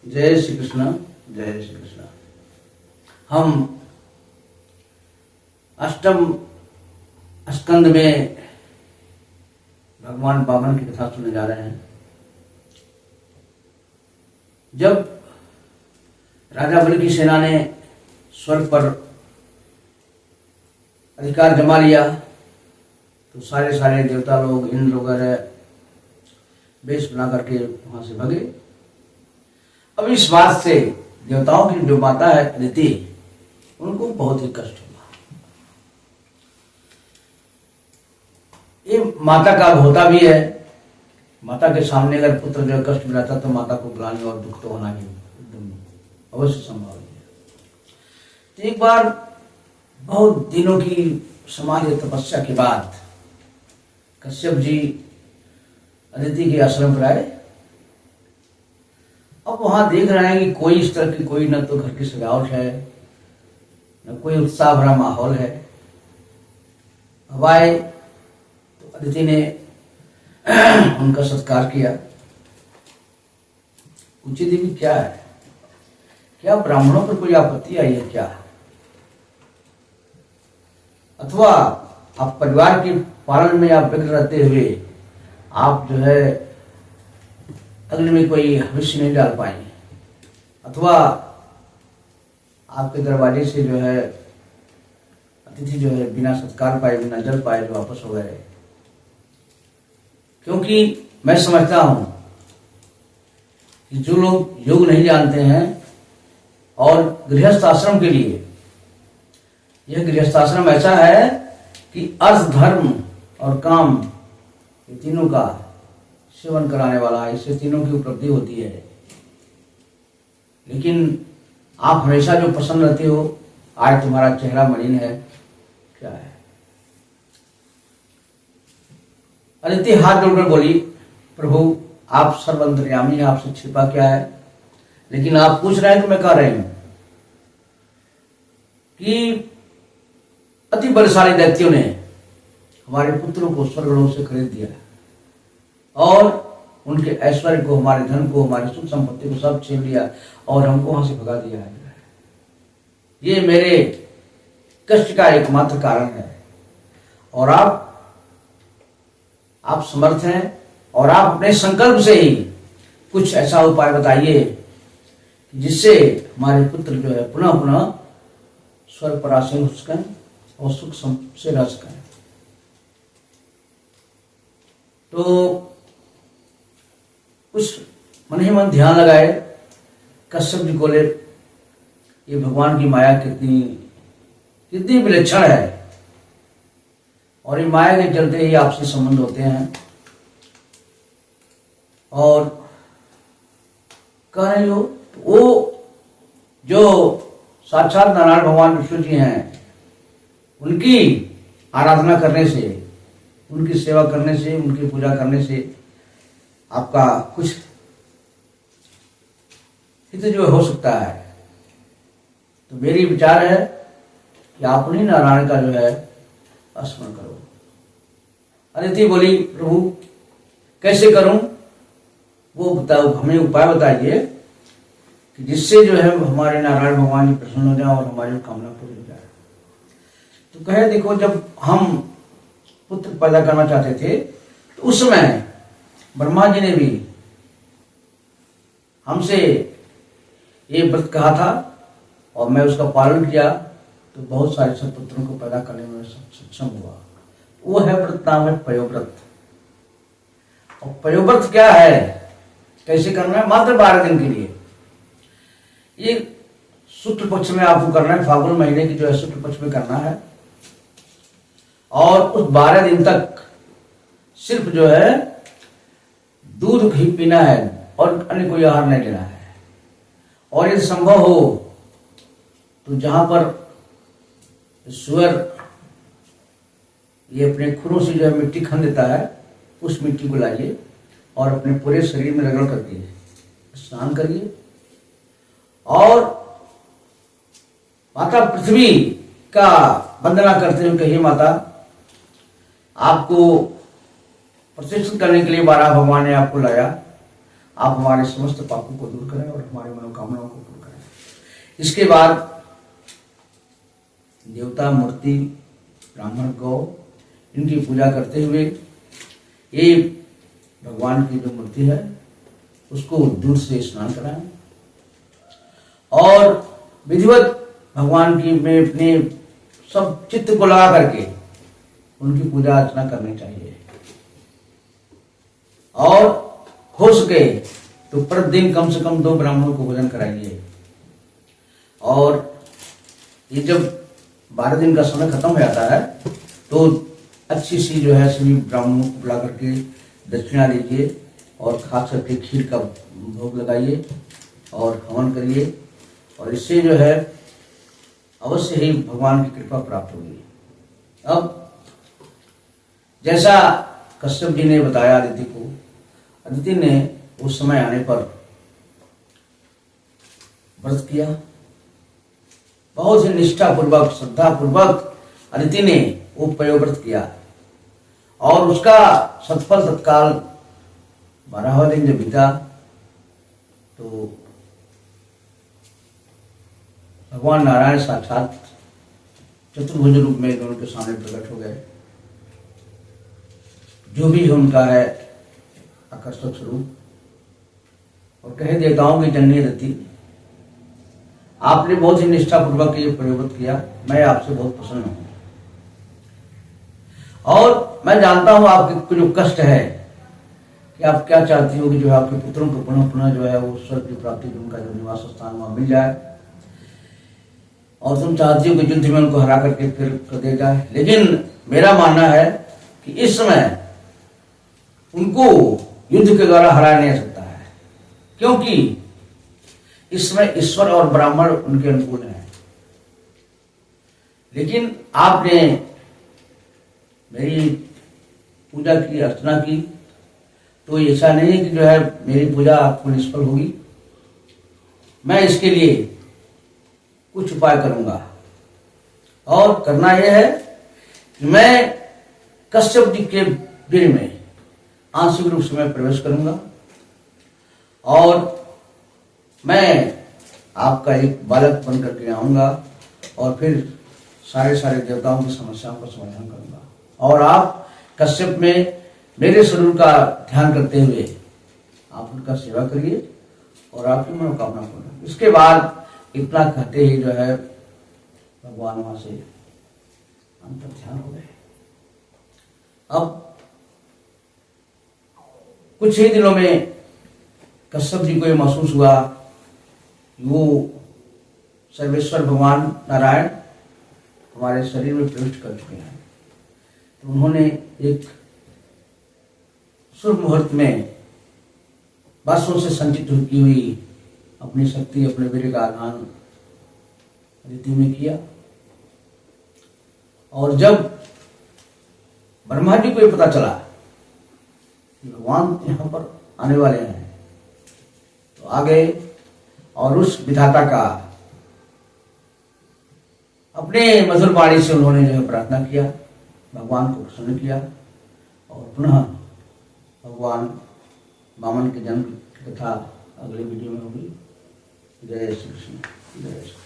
जय श्री कृष्ण। जय श्री कृष्ण। हम अष्टम स्कंद में भगवान वामन की कथा सुनने जा रहे हैं। जब राजा बलि की सेना ने स्वर्ग पर अधिकार जमा लिया तो सारे देवता लोग, इंद्र वगैरह वेश बना करके वहां से भगे। अब इस बात से देवताओं की जो माता है अदिति, उनको बहुत ही कष्ट हुआ। ये माता का होता भी है। माता के सामने अगर पुत्र जो कष्ट मिलाता तो माता को ग्लानि और दुख तो होना ही एकदम अवश्य संभव है। तो एक बार बहुत दिनों की समाधि तपस्या के बाद कश्यप जी अदिति के आश्रम पर आए। अब वहां देख रहे हैं कि कोई इस तरह की कोई न तो घर की सजावट है, न कोई उत्साह भरा माहौल है। अब आए तो अदिति ने उनका सत्कार किया। पूछी देवी क्या है, क्या ब्राह्मणों पर कोई आपत्ति आई है क्या, अथवा आप परिवार के पालन में आप व्यग्र रहते हुए आप जो है अग्नि में कोई हविष्य नहीं डाल पाए, अथवा आपके दरवाजे से जो है अतिथि जो है बिना सत्कार पाए, बिना जल पाए जो वापस हो गए। क्योंकि मैं समझता हूं कि जो लोग योग नहीं जानते हैं और गृहस्थ आश्रम के लिए यह गृहस्थ आश्रम ऐसा है कि अर्थ, धर्म और काम ये तीनों का सेवन कराने वाला है। इससे तीनों की उपलब्धि होती है। लेकिन आप हमेशा जो प्रसन्न रहते हो, आज तुम्हारा चेहरा मलिन है, क्या है? अदिति हाथ जोड़कर बोली, प्रभु आप सर्वंतर्यामी हैं, आपसे छिपा क्या है? लेकिन आप पूछ रहे हैं तो मैं कह रही हूं कि अति बलशाली दैत्यों ने हमारे पुत्रों को स्वर्गलोक से खरीद दिया और उनके ऐश्वर्य को, हमारे धन को, हमारी सुख संपत्ति को सब छीन लिया और हमको वहां से भगा दिया है। ये मेरे कष्ट का एकमात्र कारण है। और आप समर्थ हैं और आप अपने संकल्प से ही कुछ ऐसा उपाय बताइए जिससे हमारे पुत्र जो है पुनः पुनः स्वर्ग पर आसीन हो सकें और सुख से रह सकें। तो उस मन ही मन ध्यान लगाए, कश्यप जी बोले ये भगवान की माया कितनी विलक्षण है और ये माया के चलते ही आपसे संबंध होते हैं। और कह रही हो वो जो साक्षात नारायण भगवान विष्णु जी हैं, उनकी आराधना करने से, उनकी सेवा करने से, उनकी पूजा करने से आपका कुछ हित जो हो सकता है। तो मेरी विचार है कि आप उन्हीं नारायण का जो है स्मरण करो। अदिति बोली, प्रभु कैसे करूं? वो बताओ, हमें उपाय बताइए कि जिससे जो है हमारे नारायण भगवान जी प्रसन्न हो जाए और हमारी कामना पूरी हो जाए। तो कहे देखो, जब हम पुत्र पैदा करना चाहते थे तो उस समय ब्रह्मा जी ने भी हमसे ये व्रत कहा था और मैं उसका पालन किया तो बहुत सारे सत्पुत्रों को पैदा करने में सक्षम हुआ। वो है व्रत, नाम है पयोव्रत। और पयोव्रत क्या है, कैसे करना है? मात्र 12 दिन के लिए। ये शुक्ल पक्ष में आपको करना है, फागुन महीने की जो है शुक्ल पक्ष में करना है। और उस 12 दिन तक सिर्फ जो है दूध ही पीना है और अन्य कोई आहार नहीं लेना है। और यदि संभव हो तो जहां पर सुअर ये अपने खुरों से जो है मिट्टी खन देता है, उस मिट्टी को लाइए और अपने पूरे शरीर में रगड़ कर दिए, स्नान करिए। और माता पृथ्वी का वंदना करते हुए कहिए, माता आपको प्रतिष्ठित करने के लिए 12 भगवान ने आपको लाया आप हमारे समस्त पापों को दूर करें और हमारी मनोकामनाओं को पूर्ण करें। इसके बाद देवता मूर्ति, ब्राह्मण, गौ, इनकी पूजा करते हुए ये भगवान की जो मूर्ति है उसको दूध से स्नान कराएं और विधिवत भगवान की में अपने सब चित्त को लगा करके उनकी पूजा अर्चना करनी चाहिए। और हो सके तो प्रतिदिन कम से कम 2 ब्राह्मणों को भोजन कराइए। और ये जब 12 दिन का समय खत्म हो जाता है तो अच्छी सी जो है सभी ब्राह्मणों को बुला करके दक्षिणा दीजिए और खास करके खीर का भोग लगाइए और हवन करिए और इससे जो है अवश्य ही भगवान की कृपा प्राप्त होगी। अब जैसा कश्यप जी ने बताया अदिति को, अदिति ने उस समय आने पर व्रत किया, बहुत ही निष्ठा पूर्वक, श्रद्धा पूर्वक अदिति ने वो पयोव्रत किया और उसका सत्फल तत्काल 12वां दिन जब बीता तो भगवान नारायण साक्षात चतुर्भुज रूप में दोनों के सामने प्रकट हो गए। जो भी उनका है आकर्षक स्वरूप और कहे देवताओं की जननी रति, आपने बहुत ही निष्ठा पूर्वक ये प्रयोग किया, मैं आपसे बहुत प्रसन्न हूं और मैं जानता हूं आपके जो कष्ट है कि आप क्या चाहती हो कि जो है आपके पुत्रों को पुनः पुनः जो है वो स्वर्ग की प्राप्ति, उनका जो निवास स्थान वहां मिल जाए और तुम चाहती हो कि युद्ध में उनको हरा करके फिर कर दे जाए। लेकिन मेरा मानना है कि इस समय उनको युद्ध के द्वारा हराया नहीं सकता है, क्योंकि इस समय ईश्वर और ब्राह्मण उनके अनुकूल हैं। लेकिन आपने मेरी पूजा की, अर्चना की, तो ऐसा नहीं है कि जो है मेरी पूजा आपको निष्फल होगी। मैं इसके लिए कुछ उपाय करूंगा और करना यह है कि मैं कश्यप जी के वीर में आंशिक रूप से मैं प्रवेश करूंगा और मैं आपका एक बालक बन करके आऊंगा और फिर सारे देवताओं की समस्याओं का समाधान करूंगा और आप कश्यप में मेरे स्वरूप का ध्यान करते हुए आप उनका सेवा करिए और आपकी मनोकामना पूर्ण। इसके बाद इतना कहते ही जो है भगवान वहां से अंतर ध्यान हो गए। अब कुछ ही दिनों में कश्यप जी को यह महसूस हुआ कि वो सर्वेश्वर भगवान नारायण हमारे शरीर में प्रविष्ट कर चुके हैं। तो उन्होंने एक शुभ मुहूर्त में वर्षों से संचित की हुई अपनी शक्ति, अपने वीर का आधान अदिति में किया और जब ब्रह्मा जी को ये पता चला कि भगवान यहाँ पर आने वाले हैं तो आ गए और उस विधाता का अपने मधुर वाणी से उन्होंने जो है प्रार्थना किया, भगवान को प्रसन्न किया और पुनः भगवान वामन के जन्म की कथा अगले वीडियो में होगी। जय श्री कृष्ण, जय श्री कृष्ण।